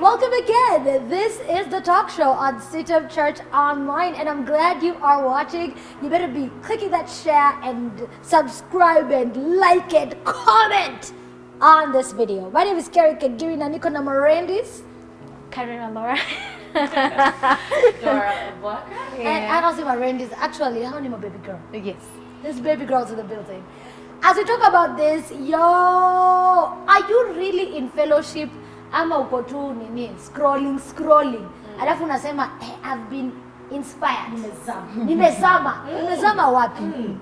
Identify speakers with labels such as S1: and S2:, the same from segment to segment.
S1: welcome again. This is the talk show on CITAM Church Online, and I'm glad you are watching. You better be clicking that share and subscribe and like and comment on this video. My name is Kerry, Kagiri, na niko na Marendis.
S2: Karwira, Dora.
S3: Dora, Obwaka.
S1: And I don't see Marendis. Actually, how many more baby girl?
S2: Yes.
S1: There's baby girls in the building. As we talk about this, are you really in fellowship? Ama uko tu nini scrolling. Alafu unasema I've been inspired. Nimezama wapi?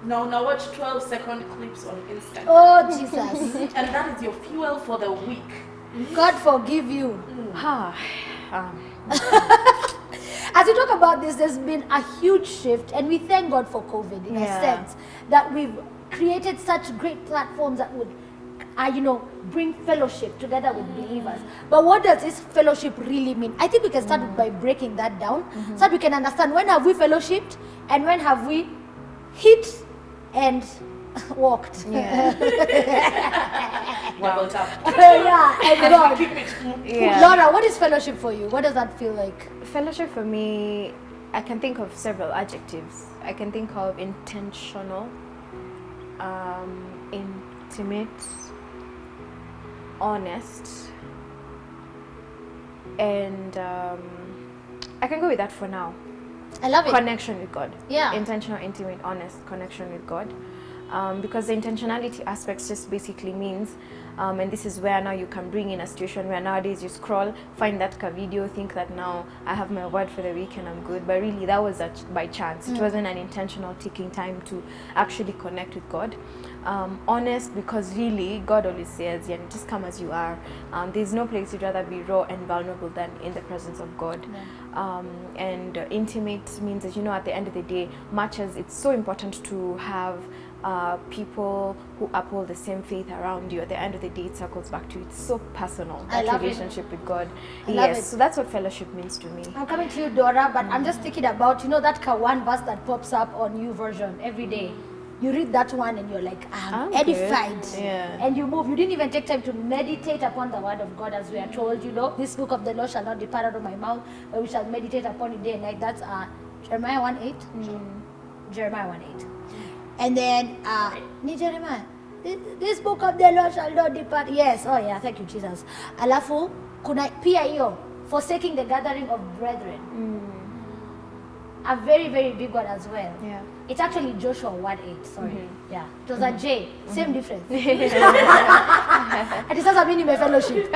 S3: Now watch 12-second clips on Instagram.
S1: Oh Jesus.
S3: And that is your fuel for the week.
S1: God forgive you. As we talk about this, there's been a huge shift, and we thank God for COVID in a sense that we've created such great platforms that would bring fellowship together with believers. But what does this fellowship really mean? I think we can start by breaking that down so that we can understand when have we fellowshipped and when have we hit and walked.
S3: Double tap.
S1: And God.
S3: Keep it.
S1: Dora, what is fellowship for you? What does that feel like?
S2: Fellowship for me, I can think of several adjectives. I can think of intentional, intimate, honest, and I can go with that for now.
S1: I love it.
S2: Connection with God.
S1: Yeah.
S2: Intentional, intimate, honest connection with God. Because the intentionality aspects just basically means, and this is where now you can bring in a situation where nowadays you scroll, find that video, think that now I have my word for the week and I'm good. But really that was by chance. It wasn't an intentional taking time to actually connect with God. Honest, because really God always says, just come as you are. There's no place you'd rather be raw and vulnerable than in the presence of God. And intimate means that, at the end of the day, much as it's so important to have people who uphold the same faith around you, at the end of the day it circles back to you. It's so personal, that relationship with God. So that's what fellowship means to me.
S1: I'm coming to you, Dora, but I'm just thinking about that one verse that pops up on YouVersion every day. You read that one and you're like, I'm edified. And you move. You didn't even take time to meditate upon the word of God, as we are told, this book of the law shall not depart out of my mouth, but we shall meditate upon it day and night. That's Jeremiah 1:8. Jeremiah 1:8. And then Jeremiah, this book of the law shall not depart. Yes, oh yeah, thank you Jesus. Alafu kuna pia hiyo forsaking the gathering of brethren. A very, very big one as well. It's actually Joshua 1:8, sorry. Yeah, it was a J, same difference. And it doesn't mean you fellowship.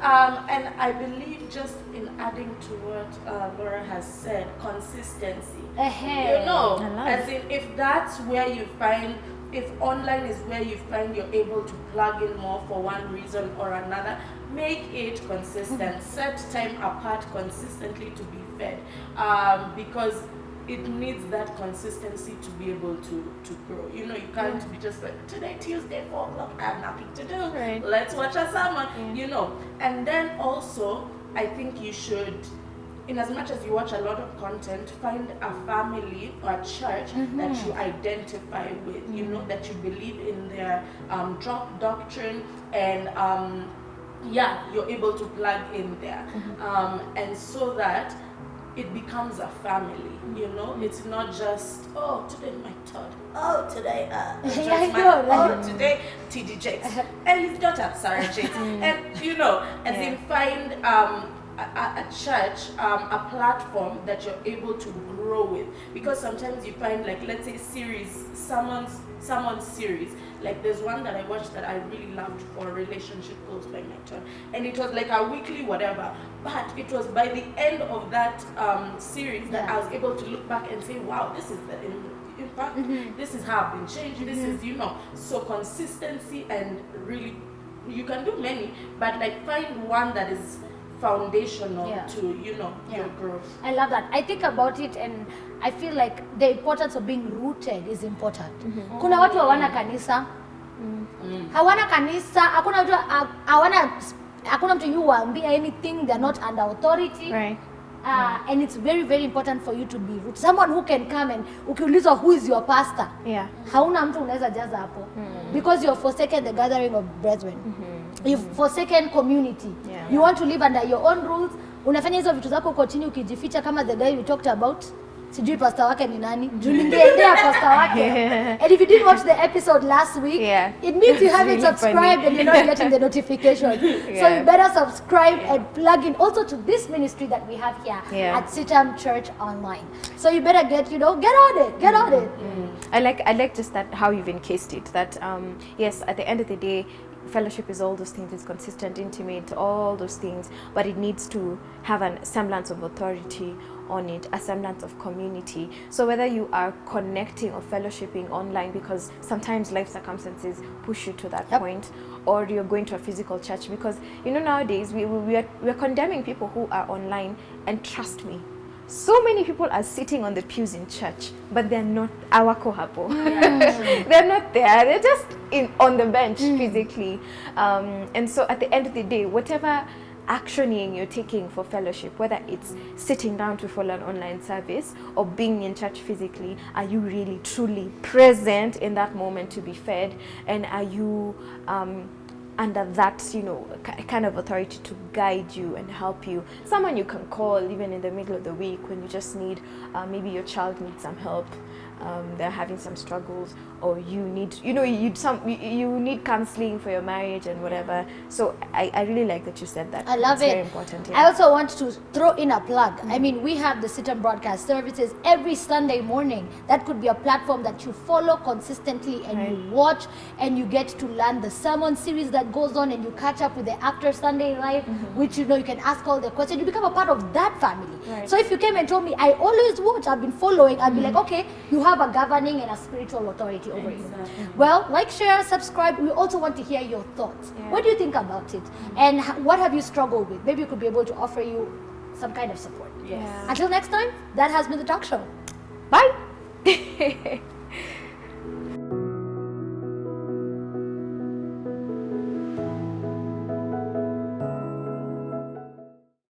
S3: And I believe, just in adding to what Dora has said, consistency. As in, if that's where you find, if online is where you find you're able to plug in more for one reason or another, make it consistent. Set time apart consistently to be fed, because it needs that consistency to be able to grow. You can't be just like, today Tuesday 4 o'clock, I have nothing to do. Let's watch a sermon. And then also I think you should, in as much as you watch a lot of content, find a family or a church that you identify with, that you believe in their doctrine, and you're able to plug in there. And so that it becomes a family, It's not just, today my Todd, today today TD Jakes, and his daughter Sarah Jakes, and then find a church, a platform that you're able to grow with, because sometimes you find, like, let's say someone's series, like there's one that I watched that I really loved for Relationship Goals by my turn, and it was like a weekly whatever, but it was by the end of that series that I was able to look back and say, wow, this is the impact, this is how I've been changed, this is, so consistency, and really, you can do many, but like find one that is foundational to your growth.
S1: I love that. I think about it and I feel like the importance of being rooted is important. Kuna watu hawana kanisa. Hawana kanisa, hakuna mtu yuwaambia anything, they're not under authority. And it's very, very important for you to be rooted. Someone who can come and ukiulizwa who is your pastor, hauna mtu unaweza jaza hapo, because you're forsaken the gathering of brethren. You've forsaken community. You want to live under your own rules. Unafanya hizo vitu zako uko chini ukijificha kama the guy we talked about. Sijui pastor wake ni nani? Julingeendea pastor wake. And if you didn't watch the episode last week, it means you haven't subscribed and you're not getting the notification. So you better subscribe and plug in also to this ministry that we have here at CITAM Church Online. So you better get on it.
S2: I like just that how you've encased it. That yes, at the end of the day, fellowship is all those things. It's consistent, intimate, all those things, but it needs to have a semblance of authority on it, a semblance of community. So whether you are connecting or fellowshipping online, because sometimes life circumstances push you to that point, or you're going to a physical church, because nowadays we are condemning people who are online, and trust me, so many people are sitting on the pews in church, but they're not awako hapo. They're not there. They're just on the bench physically. And so at the end of the day, whatever actioning you're taking for fellowship, whether it's sitting down to follow an online service or being in church physically, are you really truly present in that moment to be fed? And are you under that, kind of authority to guide you and help you? Someone you can call even in the middle of the week when you just need, maybe your child needs some help, they're having some struggles, or you need, you need counseling for your marriage and whatever. So I really like that you said that.
S1: I love it.
S2: It's very important.
S1: I also want to throw in a plug. I mean, we have the CITAM broadcast services every Sunday morning. That could be a platform that you follow consistently and you watch, and you get to learn the sermon series that goes on, and you catch up with the After Sunday Live, which you can ask all the questions. You become a part of that family. So if you came and told me, I always watch, I've been following, I'd be like, okay, you have a governing and a spiritual authority over you. Well, like, share, subscribe. We also want to hear your thoughts. What do you think about it? And what have you struggled with? Maybe we could be able to offer you some kind of support. Until next time, that has been the talk show.
S2: Bye.